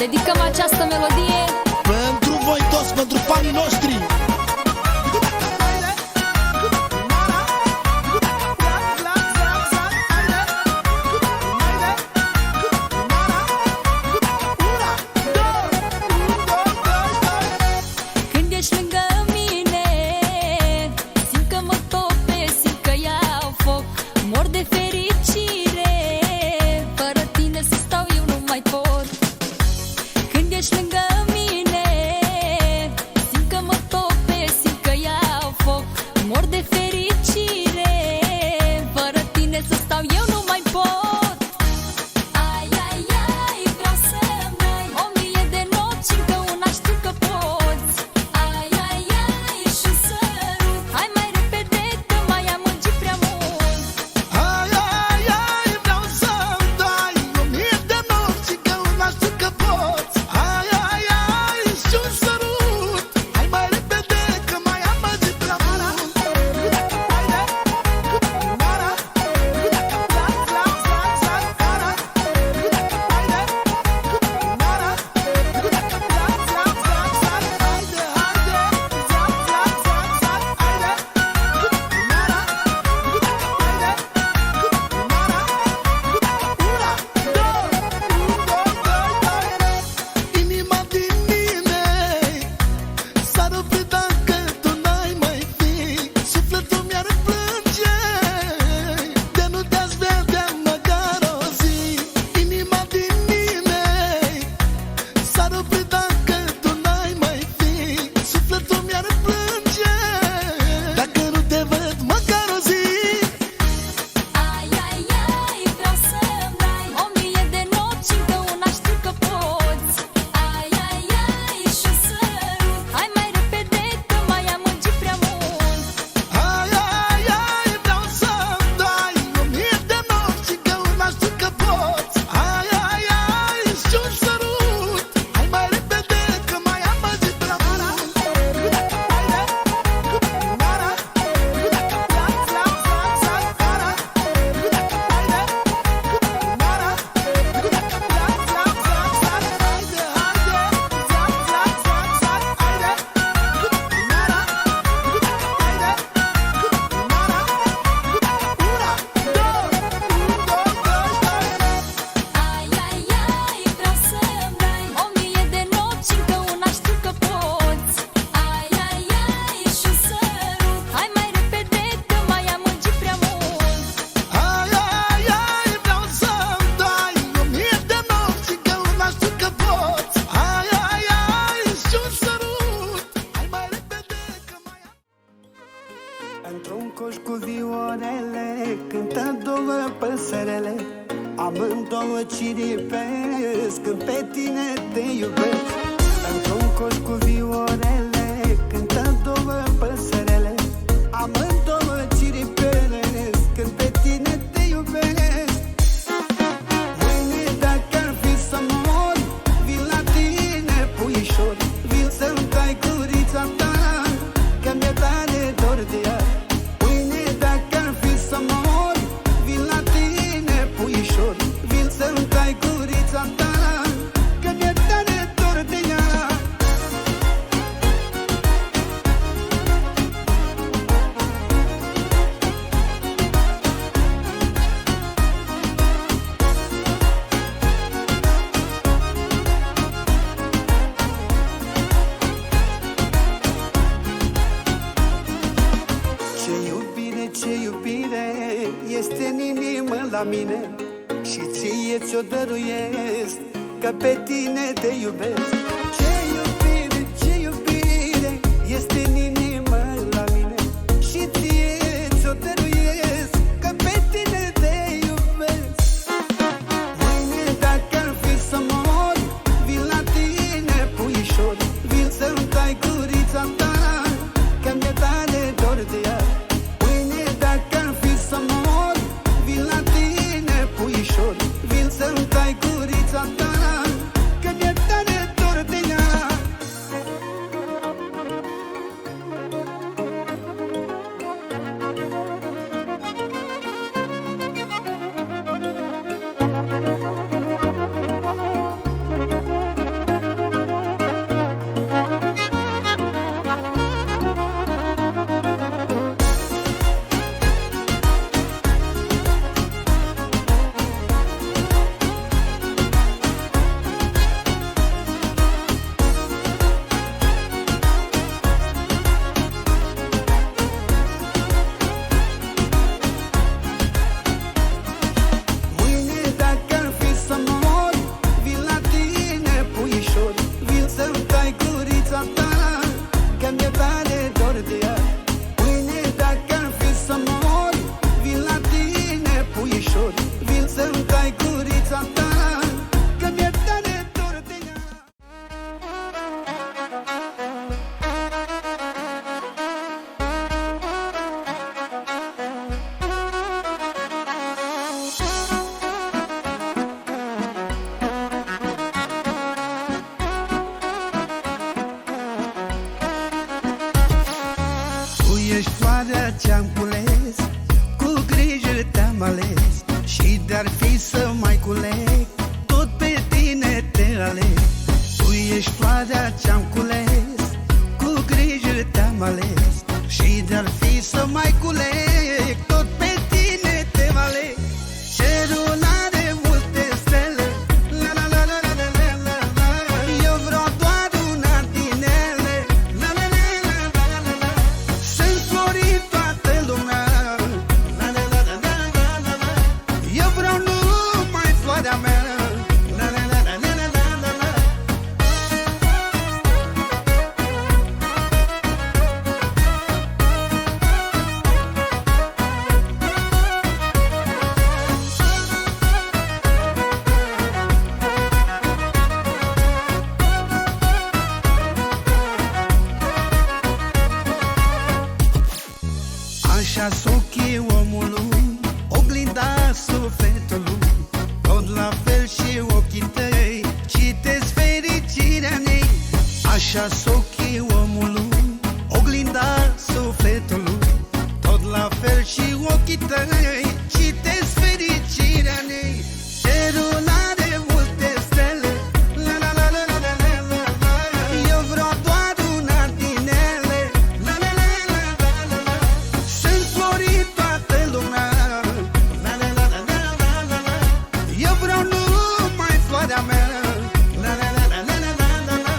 Dedicăm această melodie pentru voi toți, pentru fanii noștri. Când ești lângă mine, simt că mă topesc, simt că iau foc. Mor de fericire, fără tine să stau eu nu mai pot. Când ești lângă mine, simt că mă topesc, simt că iau foc. Mor de fericire, fără tine să stau eu nu mai pot. Ai, ai, ai, vreau să-mi dai 1000 de nopți, încă una știu că poți. Ai, ai, ai, și un sărut, hai mai repede că mai amăgit prea mult. Ai, ai, ai, vreau să-mi dai 1000 de nopți, încă una știu că poți. Ai, ai, ai, și un sărut, hai mai repede că mai amăgit prea mult. Inima din mine s-ar opri dacă tu n-ai mai fi. Sufletul mi-ar plânge de nu te-ați vedea măcar o zi. Inima din mine s-ar opri dacă tu n-ai mai fi. Sufletul mi-ar plânge dacă nu te văd măcar o zi. Ai, ai, ai, vreau să-mi dai 1000 de nopți, încă una știu că poți. Ai, ai, ai, și un sărut, hai mai repede că mai amăgit prea mult. Ai, ai, ai, vreau să-mi dai 1000 de nopți, încă una știu că poți. Ai, ai, ai, și un sărut, hai mai repede că mai amăgit prea mult. Ai, ai, ai, vreau să-mi dai 1000 de nopți, încă una știu că poți. Ai, ai, ai, și un sărut, hai mai repede că mai amăgit prea mult. Ai, ai, ai, vreau să-mi dai 1000 de nopți, încă una știu că poți. Ai, ai, ai, și un sărut, hai mai repede că mai Într-un coș cu viorele cântă două păsărele, amândouă ciripesc când pe tine te iubesc. Într-un coș cu viorele cântă două păsărele, amândouă ciripesc când pe tine te iubesc. Mâine dacă ar fi să mor, vin la tine puișor, vin să-mi tai gurița ta, că mi-e tare dor de ea. Mâine dacă ar fi să mor, vin la tine puișor, vin să-mi tai gurița ta, că mi-e tare dor de ea. Ce iubire este în inimă la mine, și ție ți-o dăruiesc, că pe tine te iubesc. Ce iubire este în inimă la mine, și ție ți-o dăruiesc, că pe tine te iubesc. Mâine dacă ar fi să mor, vin la tine puișor, vin să-mi tai gurița ta, că mi-e tare dor de ea. Dacă ar fi să mor, vin la tine puișor, vin să-mi tai gurița ta, că mi-e tare dor de ea. ce-am cules, cu grijă te-am ales. Și de-ar fi să mai culeg, tot pe tine te aleg. Tu ești floarea ce-am cules, cu grijă te-am ales. Și de-ar fi să mai culeg, tot pe tine te aleg. Cerul are multe stele, la la la la la la la la. Eu vreau doar una din ele, la la la la la la la. Sunt florit toată lumea, la la la la la la la la. Eu vreau numai floarea mea, la la la la la la la la. Așa-s ochii omului, oglinda sufletului. Tot la fel și ochii tăi citesc fericirea în ei. Așa-s ochii omului, oglinda sufletului. Tot la fel și ochii tăi citesc fericirea în ei. Cerul are multe stele, la la la la la la la la la. Eu vreau doar una din ele, la la la la la la la. Sunt florit toată lumea, la la la la la la la la. Eu vreau numai floarea mea, la la la la la la la la.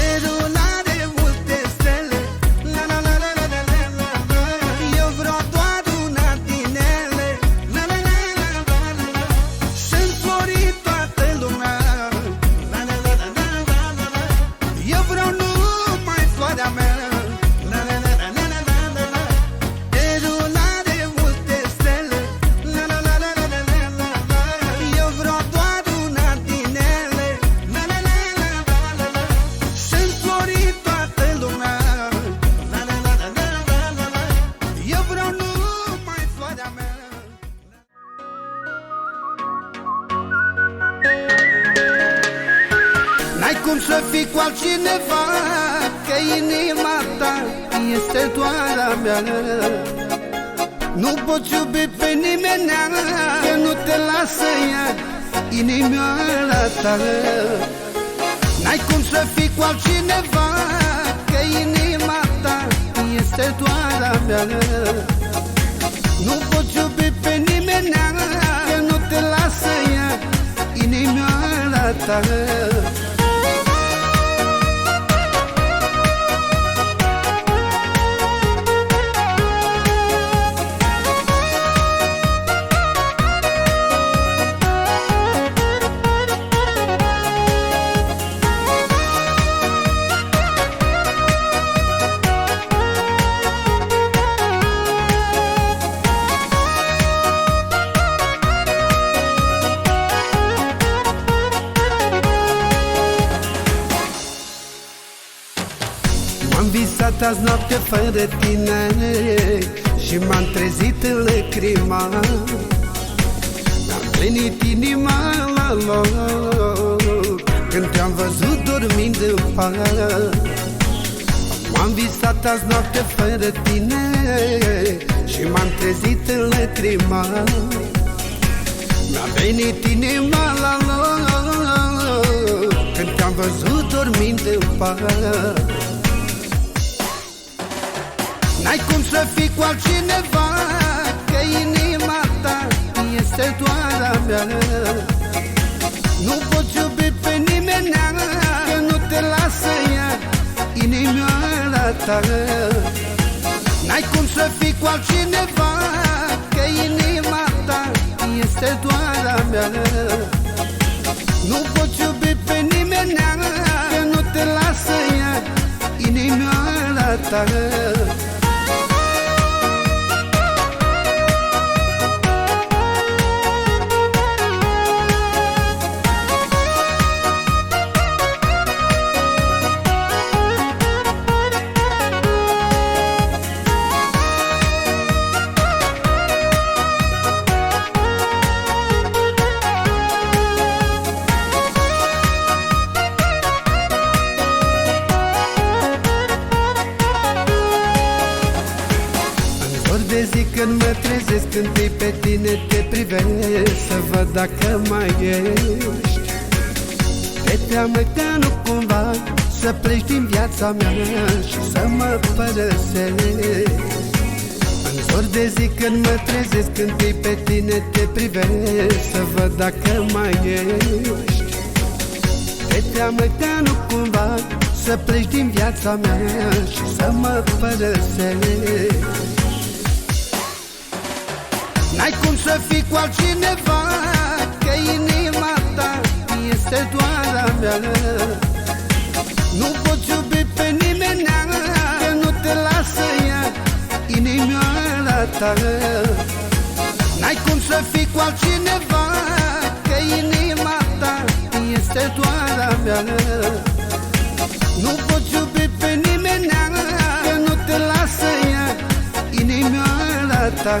Cerul are multe stele, la la la la la la la la la. Eu vreau doar una din ele, la la la la la la la. Sunt florit toată lumea, la la la la la la la la. Eu vreau numai floarea mea, la la la la la la la la la. Cerul are multe stele, la la la la la la la la la. Eu vreau doar una din ele, la la la la la la la. Sunt florit toată lumea, la la la la la la la la. Eu vreau numai floarea mea. N-ai cum să fii cu altcineva, că inima ta este doar a mea. Nu poți iubi pe nimeni, că nu te lasă ea inimioara ta. N-ai cum să fii cu altcineva, că inima ta este doar a mea. Nu poți iubi pe nimeni, că nu te lasă ea inimioara ta. M-am visat azi noapte fără tine și m-am trezit în lacrima. Mi-a plinit inima la loc când te-am văzut dormind în pat. M-am visat azi noapte fără tine și m-am trezit în lacrima. Mi-a venit inima la loc când te-am văzut dormind în pat. N-ai cum să fii cu altcineva, că inima ta este doar a mea. Nu poți iubi pe nimeni, că nu te lasă ea inimioara ta. N-ai cum să fii cu altcineva, că inima ta este doar a mea. Nu poți iubi pe nimeni, că nu te lasă ea inimioara ta. când e pe tine, te privesc să văd dacă mai ești. Te teamă că nu cumva să pleci din viața mea și să mă părăsești. În zor de zi când mă trezesc, când e pe tine, te privesc să văd dacă mai ești. Te teamă că nu cumva să pleci din viața mea și să mă părăsești. N-ai cum să fii cu altcineva, că inima ta este doar a mea. Nu poți iubi pe nimeni, că nu te lasă ea inimioara ta. N-ai cum să fii cu altcineva, că inima ta este doar a mea. Nu poți iubi pe nimeni, că nu te lasă ea inimioara ta.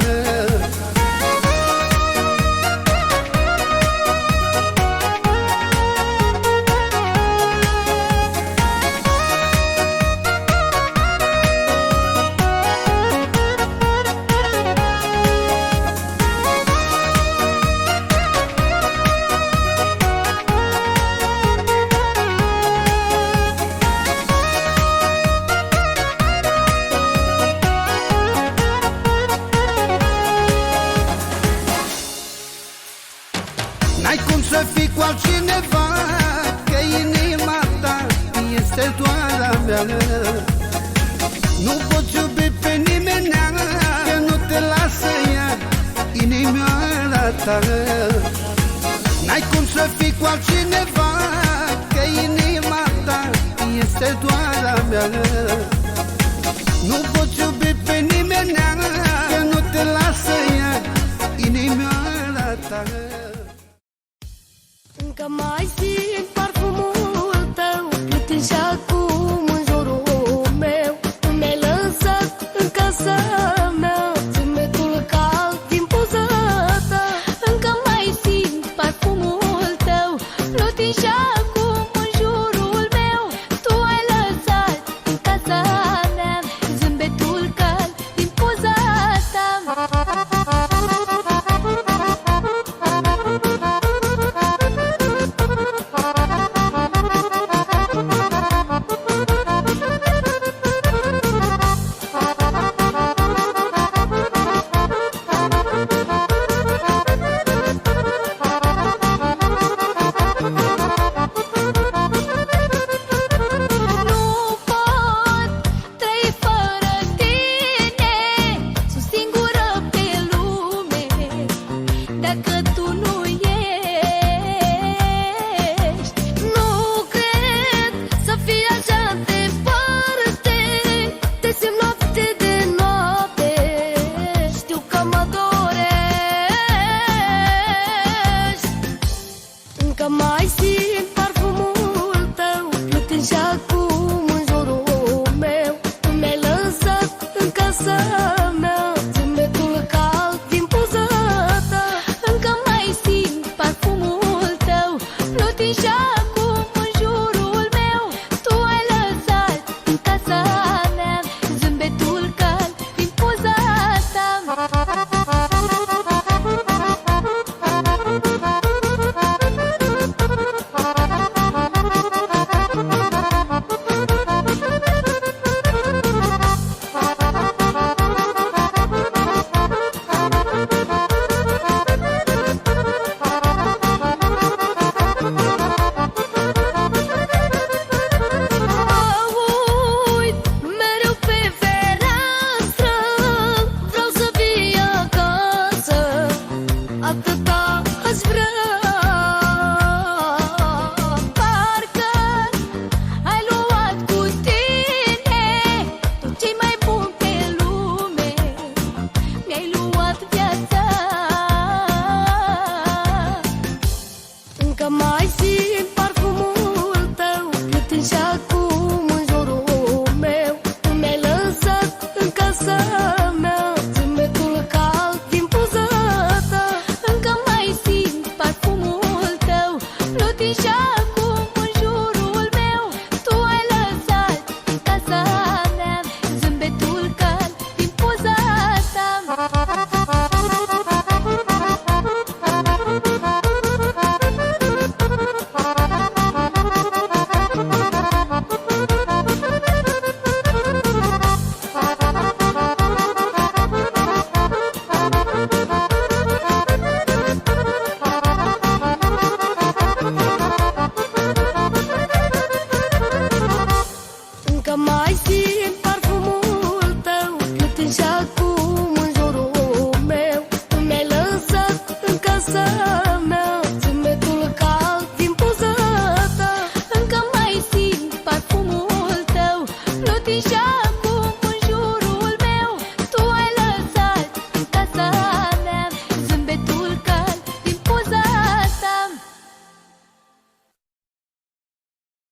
N-ai cum să fii cu altcineva, că inima ta este doar a mea. Nu poți iubi pe nimeni, că nu te lasă ea inimioara ta. N-ai cum să fii cu altcineva, că inima ta este doar a mea. Nu poți iubi pe nimeni, că nu te lasă ea inimioara ta. Încă mai simt parfumul tău plutind și acum în jurul meu. Mi-ai lăsat în casa mea zâmbetul cald din poza ta. Încă mai simt parfumul tău plutind și acum în jurul meu. Tu ai lăsat în casa mea zâmbetul cald din poza ta. Încă mai simt parfumul tău plutind și acum în jurul meu. Mi-ai lăsat în casa mea zâmbetul cald din poza ta. Încă mai simt parfumul tău plutind și acum în jurul meu. Tu ai lăsat în casa mea zâmbetul cald din poza ta. Atât